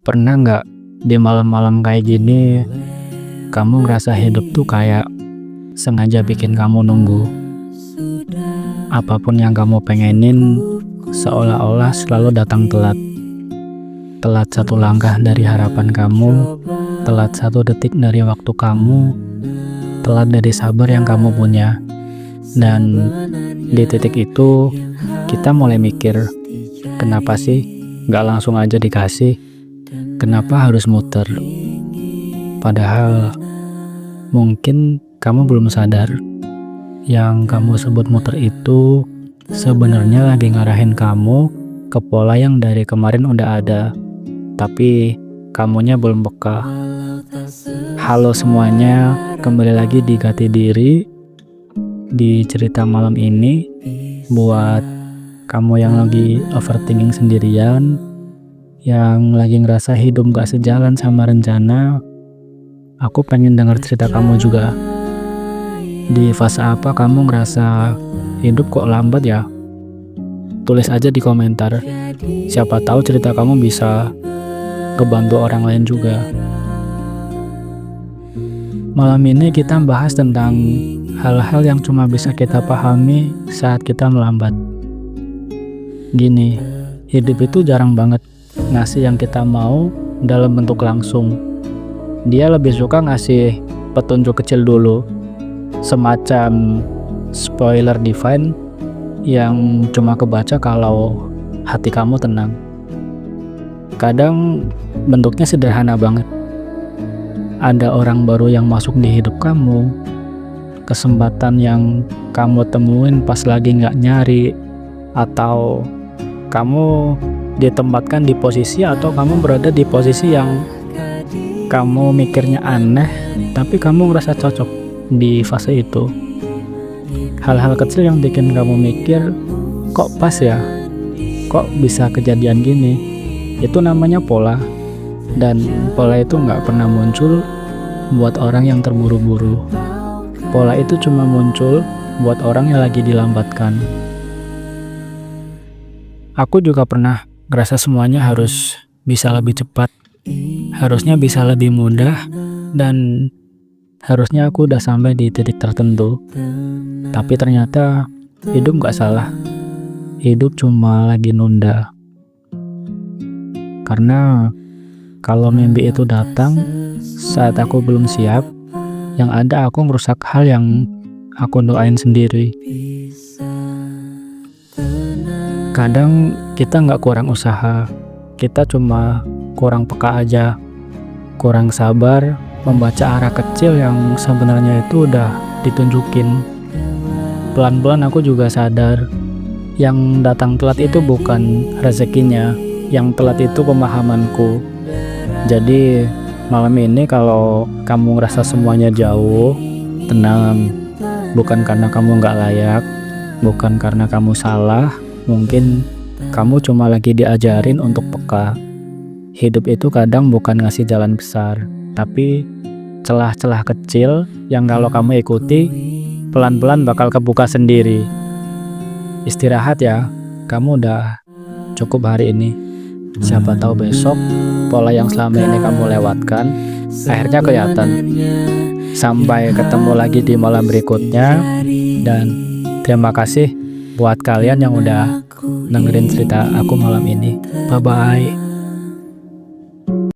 Pernah nggak di malam-malam kayak gini, kamu ngerasa hidup tuh kayak sengaja bikin kamu nunggu? Apapun yang kamu pengenin, seolah-olah selalu datang telat. Telat satu langkah dari harapan kamu, telat satu detik dari waktu kamu, telat dari sabar yang kamu punya. Dan di titik itu, kita mulai mikir, kenapa sih nggak langsung aja dikasih? Kenapa harus muter? Padahal mungkin kamu belum sadar, yang kamu sebut muter itu sebenarnya lagi ngarahin kamu ke pola yang dari kemarin udah ada, tapi kamunya belum peka. Halo semuanya, kembali lagi di Gati Diri, di cerita malam ini. Buat kamu yang lagi overthinking sendirian, yang lagi ngerasa hidup gak sejalan sama rencana, aku pengen denger cerita kamu juga. Di fase apa kamu ngerasa hidup kok lambat ya? Tulis aja di komentar. Siapa tahu cerita kamu bisa ngebantu orang lain juga. Malam ini kita bahas tentang hal-hal yang cuma bisa kita pahami saat kita melambat. Gini, hidup itu jarang banget ngasih yang kita mau dalam bentuk langsung. Dia lebih suka ngasih petunjuk kecil dulu, semacam spoiler divine yang cuma kebaca kalau hati kamu tenang. Kadang bentuknya sederhana banget. Ada orang baru yang masuk di hidup kamu, kesempatan yang kamu temuin pas lagi gak nyari, atau kamu ditempatkan di posisi atau kamu berada di posisi yang kamu mikirnya aneh, tapi kamu ngerasa cocok di fase itu. Hal-hal kecil yang bikin kamu mikir, kok pas ya? Kok bisa kejadian gini? Itu namanya pola. Dan pola itu gak pernah muncul buat orang yang terburu-buru. Pola itu cuma muncul buat orang yang lagi dilambatkan. Aku juga pernah ngerasa semuanya harus bisa lebih cepat, harusnya bisa lebih mudah, dan harusnya aku udah sampai di titik tertentu. Tapi ternyata hidup gak salah. Hidup cuma lagi nunda. Karena kalau mimpi itu datang saat aku belum siap, yang ada aku merusak hal yang aku doain sendiri. Kadang kita nggak kurang usaha, kita cuma kurang peka aja, kurang sabar membaca arah kecil yang sebenarnya itu udah ditunjukin. Pelan-pelan aku juga sadar, yang datang telat itu bukan rezekinya, yang telat itu pemahamanku. Jadi malam ini kalau kamu ngerasa semuanya jauh, tenang. Bukan karena kamu nggak layak, bukan karena kamu salah. Mungkin kamu cuma lagi diajarin untuk peka. Hidup itu kadang bukan ngasih jalan besar, tapi celah-celah kecil yang kalau kamu ikuti, pelan-pelan bakal kebuka sendiri. Istirahat ya, kamu udah cukup hari ini. Siapa tahu besok pola yang selama ini kamu lewatkan akhirnya kelihatan. Sampai ketemu lagi di malam berikutnya, dan terima kasih buat kalian yang udah dengerin cerita aku malam ini. Bye-bye.